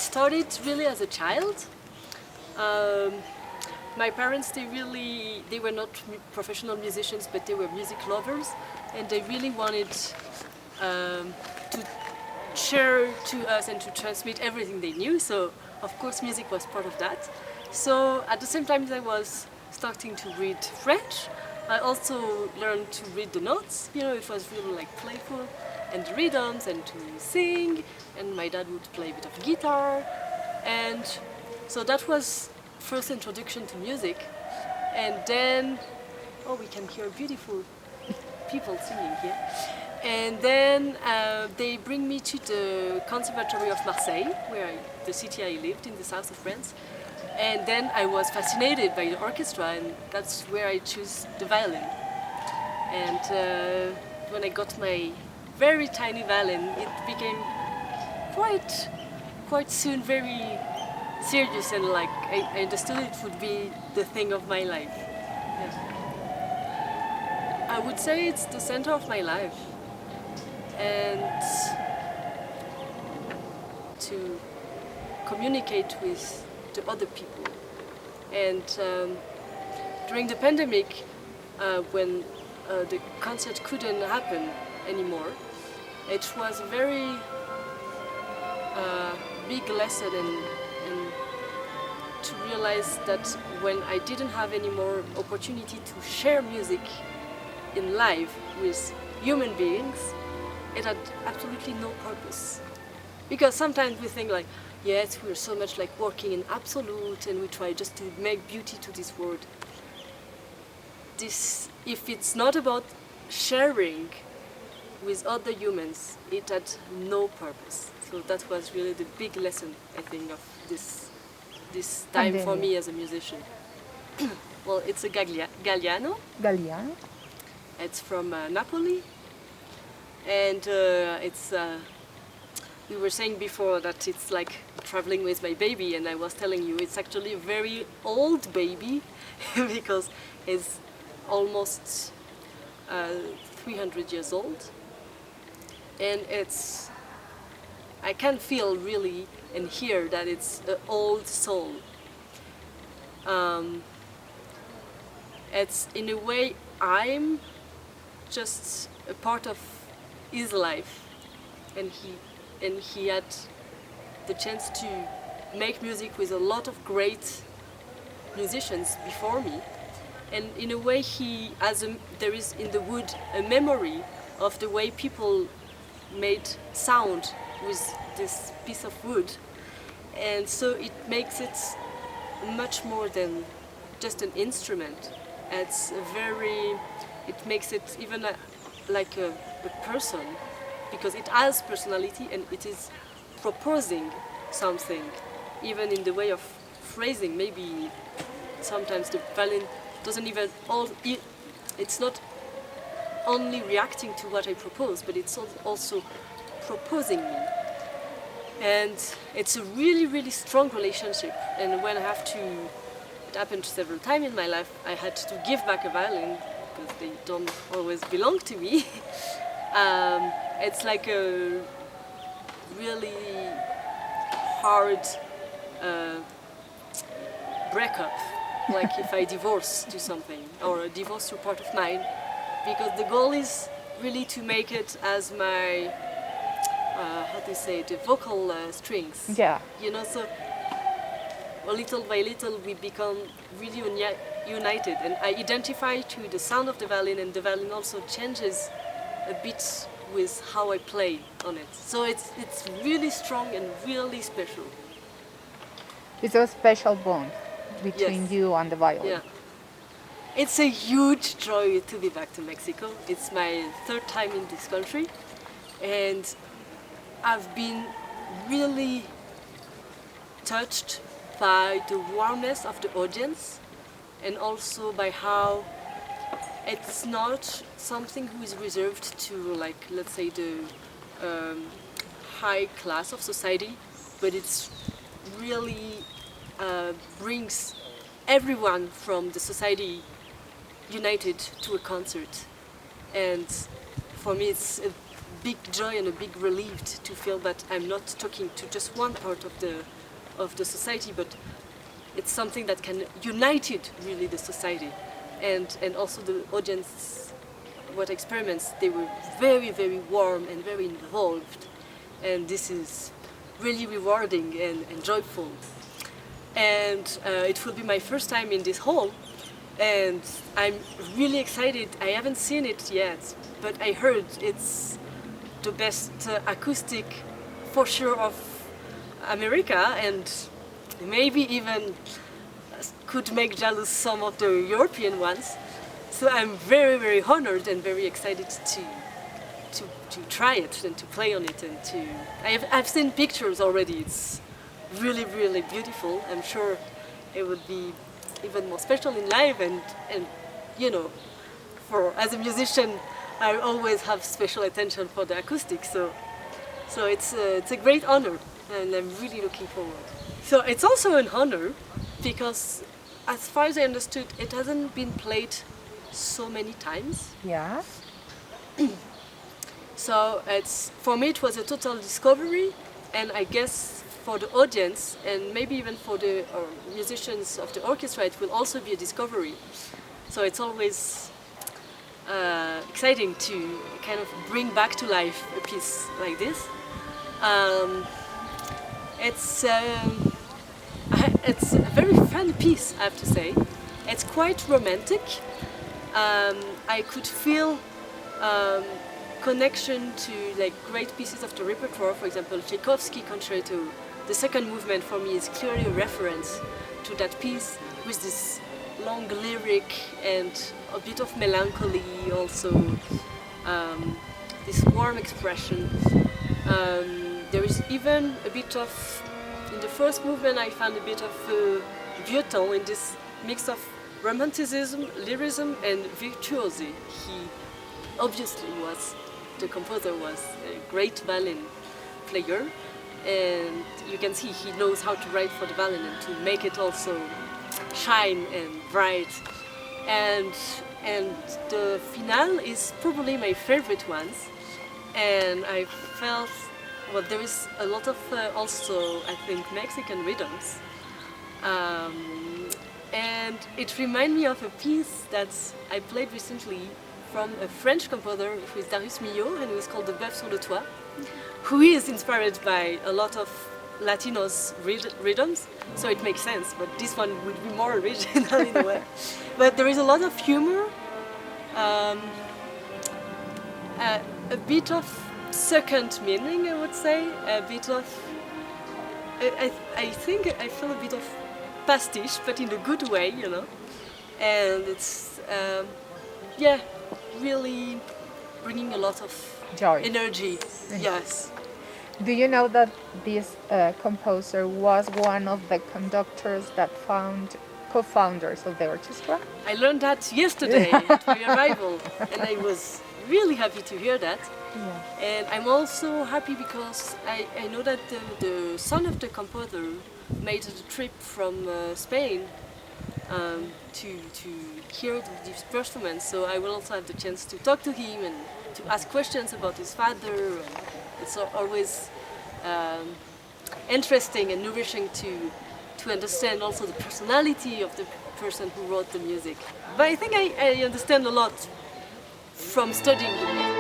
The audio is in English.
started really as a child. My parents, they were not professional musicians, but they were music lovers, and they really wanted to share to us and to transmit everything they knew. So, of course, music was part of that. So, at the same time as I was starting to read French, I also learned to read the notes. You know, it was really like playful, and the rhythms, and to sing. And my dad would play a bit of guitar, and so that was first introduction to music. And then, oh, we can hear beautiful people singing here. And then they bring me to the Conservatory of Marseille, the city I lived in the south of France. And then I was fascinated by the orchestra, and that's where I chose the violin. And when I got my very tiny violin, it became quite soon very serious, and like I understood it would be the thing of my life. Yes. I would say it's the center of my life, and to communicate with the other people. And during the pandemic, when the concert couldn't happen anymore, it was a very big lesson, and to realize that when I didn't have any more opportunity to share music in live with human beings, it had absolutely no purpose. Because sometimes we think like, yes, we're so much like working in absolute, and we try just to make beauty to this world. If it's not about sharing with other humans, it had no purpose. So that was really the big lesson, I think, of this time for me as a musician. Well, it's a Galliano. Galliano? It's from Napoli, and we were saying before that it's like traveling with my baby, and I was telling you it's actually a very old baby because it's almost 300 years old, and I can feel really and hear that it's an old soul. It's in a way I'm just a part of his life, and he had the chance to make music with a lot of great musicians before me, and in a way there is in the wood a memory of the way people made sound with this piece of wood, and so it makes it much more than just an instrument. It makes it even like a person, because it has personality and it is proposing something, even in the way of phrasing. Maybe sometimes the violin doesn't even it's not only reacting to what I propose, but it's also proposing me. And it's a really, really strong relationship. And when it happened several times in my life, I had to give back a violin because they don't always belong to me. It's like a really hard breakup, like if I divorce to something, or a divorce to a part of mine, because the goal is really to make it as my, the vocal strings. Yeah. You know, so little by little we become really united, and I identify to the sound of the violin, and the violin also changes a bit with how I play on it. So it's really strong and really special. It's a special bond between you and the violin. Yeah. It's a huge joy to be back to Mexico. It's my third time in this country, and I've been really touched by the warmness of the audience, and also by how it's not something who is reserved to, like, let's say, the high class of society, but it's really brings everyone from the society united to a concert. And for me it's a big joy and a big relief to feel that I'm not talking to just one part of the society, but it's something that can unite it, really, the society. And also the audience, what experiments, they were very, very warm and very involved. And this is really rewarding and joyful. And it will be my first time in this hall, and I'm really excited. I haven't seen it yet, but I heard it's the best acoustic, for sure, of America, and maybe even could make jealous some of the European ones. So I'm very, very honored and very excited to try it and to play on it. And I've seen pictures already. It's really, really beautiful. I'm sure it would be even more special in live. And you know, as a musician, I always have special attention for the acoustics. So it's a great honor, and I'm really looking forward. So it's also an honor because, as far as I understood, it hasn't been played so many times. Yeah. So for me it was a total discovery, and I guess for the audience and maybe even for the musicians of the orchestra it will also be a discovery. So it's always exciting to kind of bring back to life a piece like this. It's a very fun piece, I have to say. It's quite romantic. I could feel connection to like great pieces of the repertoire. For example, Tchaikovsky Concerto. The second movement for me is clearly a reference to that piece with this long lyric and a bit of melancholy also. This warm expression. There is even a bit of, in the first movement I found a bit of violin in this mix of romanticism, lyricism and virtuosity. The composer was a great violin player, and you can see he knows how to write for the violin and to make it also shine and bright. And the finale is probably my favorite ones, and I felt, well, there is a lot of also, I think, Mexican rhythms. And it reminded me of a piece that I played recently from a French composer who is Darius Milhaud, and it was called The Bœuf sur le Toit, who is inspired by a lot of Latinos rhythms, so it makes sense, but this one would be more original in a way. But there is a lot of humor, a bit of second meaning, I would say, a bit of, I think I feel a bit of pastiche, but in a good way, you know, and it's, really bringing a lot of Joy. Energy, yes. Do you know that this composer was one of the conductors that co-founders of the orchestra? I learned that yesterday at my arrival, and I was really happy to hear that. Yeah. And I'm also happy because I know that the son of the composer made a trip from Spain to hear this performance, so I will also have the chance to talk to him and to ask questions about his father. It's always interesting and nourishing to understand also the personality of the person who wrote the music. But I think I understand a lot from studying the music.